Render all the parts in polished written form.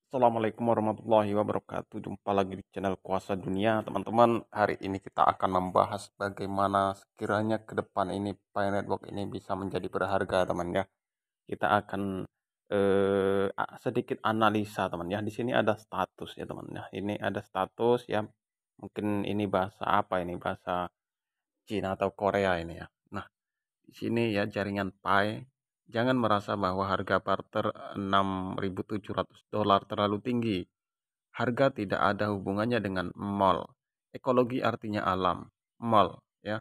Assalamualaikum warahmatullahi wabarakatuh. Jumpa lagi di channel Kuasa Dunia, teman-teman. Hari ini kita akan membahas bagaimana sekiranya ke depan ini Pi Network ini bisa menjadi berharga, teman ya. Kita akan sedikit analisa, teman ya. Di sini ada status ya, teman ya. Ini ada status ya. Mungkin ini bahasa apa ini? Bahasa Cina atau Korea ini ya. Nah, di sini ya jaringan Pi. Jangan merasa bahwa harga barter $6.700 terlalu tinggi. Harga tidak ada hubungannya dengan mall. Ekologi artinya alam. Mall ya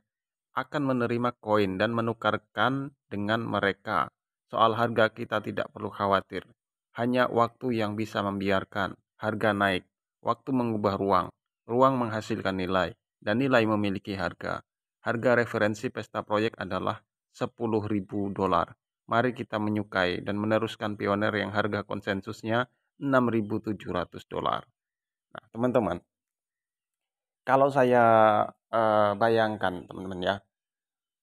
akan menerima koin dan menukarkan dengan mereka. Soal harga kita tidak perlu khawatir. Hanya waktu yang bisa membiarkan harga naik. Waktu mengubah ruang. Ruang menghasilkan nilai. Dan nilai memiliki harga. Harga referensi pesta proyek adalah $10.000. Mari kita menyukai dan meneruskan pioner yang harga konsensusnya $6.700. Nah, teman-teman, kalau saya bayangkan, teman-teman ya,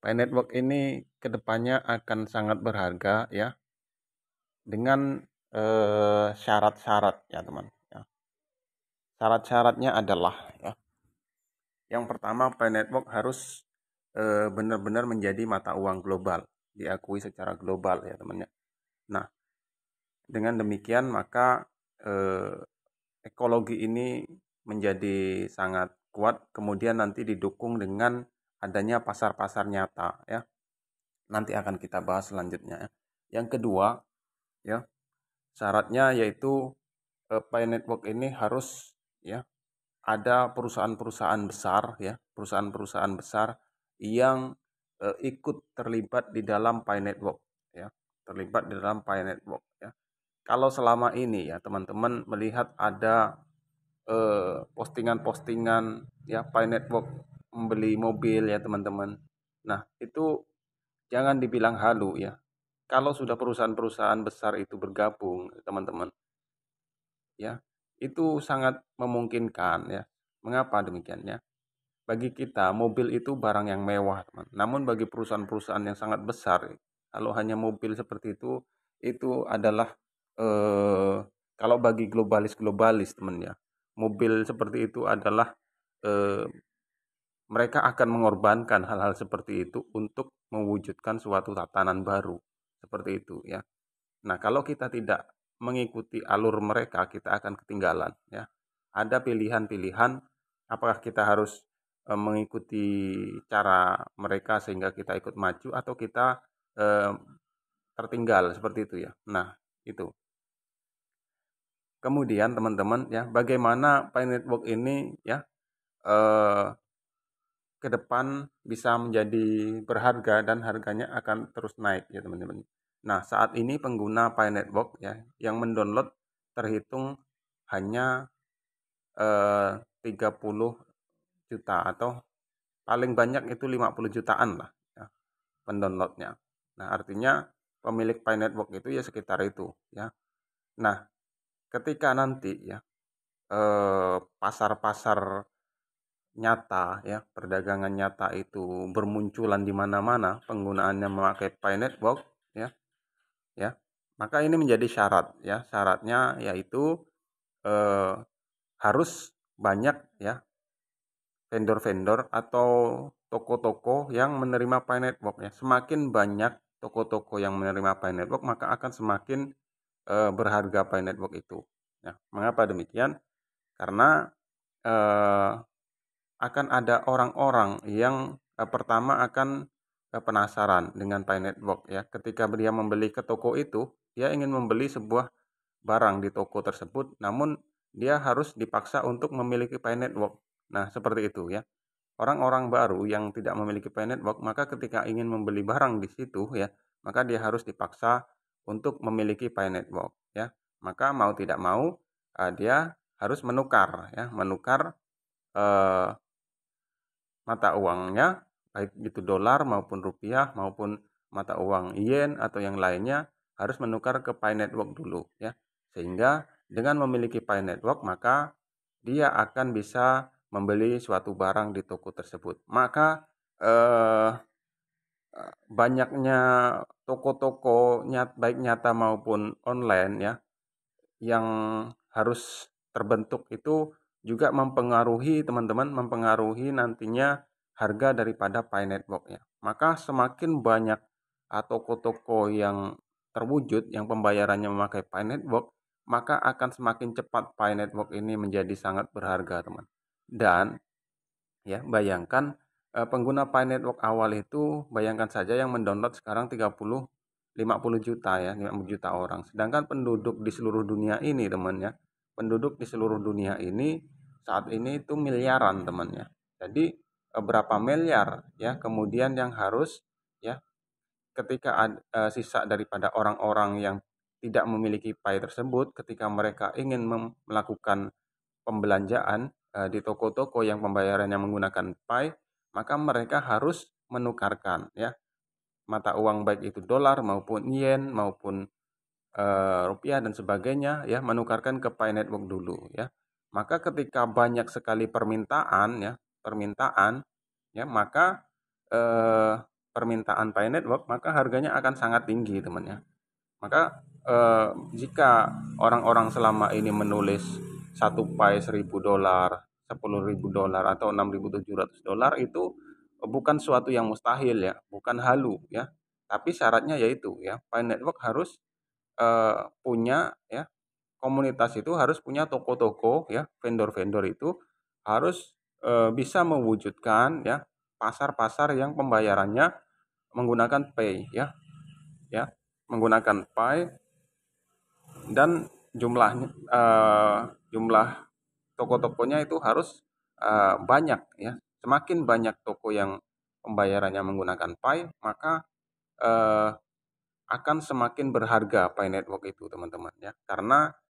Pi Network ini kedepannya akan sangat berharga ya, dengan syarat-syarat ya, teman. Ya. Syarat-syaratnya adalah ya, yang pertama Pi Network harus benar-benar menjadi mata uang global, diakui secara global ya, teman ya. Nah, dengan demikian maka eh, ekologi ini menjadi sangat kuat, kemudian nanti didukung dengan adanya pasar-pasar nyata ya. Nanti akan kita bahas selanjutnya ya. Yang kedua ya, syaratnya yaitu Pi Network ini harus ya ada perusahaan-perusahaan besar ya, perusahaan-perusahaan besar yang ikut terlibat di dalam Pi Network ya, terlibat di dalam Pi Network ya. Kalau selama ini ya teman-teman melihat ada postingan-postingan ya Pi Network membeli mobil ya teman-teman. Nah, itu jangan dibilang halu ya. Kalau sudah perusahaan-perusahaan besar itu bergabung, teman-teman, ya, itu sangat memungkinkan ya. Mengapa demikian ya? Bagi kita, mobil itu barang yang mewah, teman. Namun bagi perusahaan-perusahaan yang sangat besar, kalau hanya mobil seperti itu adalah kalau bagi globalis-globalis, teman ya, mobil seperti itu adalah eh, mereka akan mengorbankan hal-hal seperti itu untuk mewujudkan suatu tatanan baru, seperti itu ya. Nah, kalau kita tidak mengikuti alur mereka, kita akan ketinggalan ya. Ada pilihan-pilihan apakah kita harus mengikuti cara mereka sehingga kita ikut maju atau kita eh, tertinggal seperti itu ya. Nah, itu. Kemudian teman-teman ya, bagaimana Pi Network ini ya eh, ke depan bisa menjadi berharga dan harganya akan terus naik ya teman-teman. Nah, saat ini pengguna Pi Network ya yang mendownload terhitung hanya 30 juta atau paling banyak itu 50 jutaan lah ya, pendownloadnya. Nah, artinya pemilik Pi Network itu ya sekitar itu ya. Nah, ketika nanti ya pasar-pasar nyata ya, perdagangan nyata itu bermunculan di mana-mana, penggunaannya memakai Pi Network ya, ya. Maka ini menjadi syarat ya. Syaratnya yaitu eh, harus banyak ya vendor-vendor atau toko-toko yang menerima Pi Network ya. Semakin banyak toko-toko yang menerima Pi Network, maka akan semakin berharga Pi Network itu. Ya, mengapa demikian? Karena eh, akan ada orang-orang yang pertama akan penasaran dengan Pi Network ya. Ketika dia membeli ke toko itu, dia ingin membeli sebuah barang di toko tersebut, namun dia harus dipaksa untuk memiliki Pi Network. Nah, seperti itu ya. Orang-orang baru yang tidak memiliki Pi Network, maka ketika ingin membeli barang di situ ya, maka dia harus dipaksa untuk memiliki Pi Network ya. Maka mau tidak mau dia harus menukar ya, menukar eh, mata uangnya, baik itu dolar maupun rupiah maupun mata uang yen atau yang lainnya, harus menukar ke Pi Network dulu ya. Sehingga dengan memiliki Pi Network maka dia akan bisa membeli suatu barang di toko tersebut. Maka eh, banyaknya toko-toko baik nyata maupun online ya yang harus terbentuk itu juga mempengaruhi teman-teman, mempengaruhi nantinya harga daripada Pi Network ya. Maka semakin banyak toko-toko yang terwujud yang pembayarannya memakai Pi Network, maka akan semakin cepat Pi Network ini menjadi sangat berharga, teman. Dan ya, bayangkan pengguna Pi Network awal itu, bayangkan saja yang mendownload sekarang 50 juta ya, 50 juta orang. Sedangkan penduduk di seluruh dunia ini, teman ya, penduduk di seluruh dunia ini saat ini itu miliaran, teman ya. Jadi berapa miliar ya kemudian yang harus ya ketika sisa daripada orang-orang yang tidak memiliki Pi tersebut, ketika mereka ingin melakukan pembelanjaan di toko-toko yang pembayarannya menggunakan Pi, maka mereka harus menukarkan ya mata uang, baik itu dolar maupun yen maupun rupiah dan sebagainya ya, menukarkan ke Pi Network dulu ya. Maka ketika banyak sekali permintaan ya, maka eh, permintaan Pi Network, maka harganya akan sangat tinggi, teman ya. Maka jika orang-orang selama ini menulis satu Pi $1.000, $10.000 atau $6.700, itu bukan suatu yang mustahil ya, bukan halu ya. Tapi syaratnya yaitu ya, Pi Network harus punya ya, komunitas itu harus punya toko-toko ya, vendor-vendor itu harus bisa mewujudkan ya pasar-pasar yang pembayarannya menggunakan Pay ya, menggunakan Pi, dan jumlah toko-tokonya itu harus banyak ya. Semakin banyak toko yang pembayarannya menggunakan Pi, maka akan semakin berharga Pi Network itu, teman-teman ya. Karena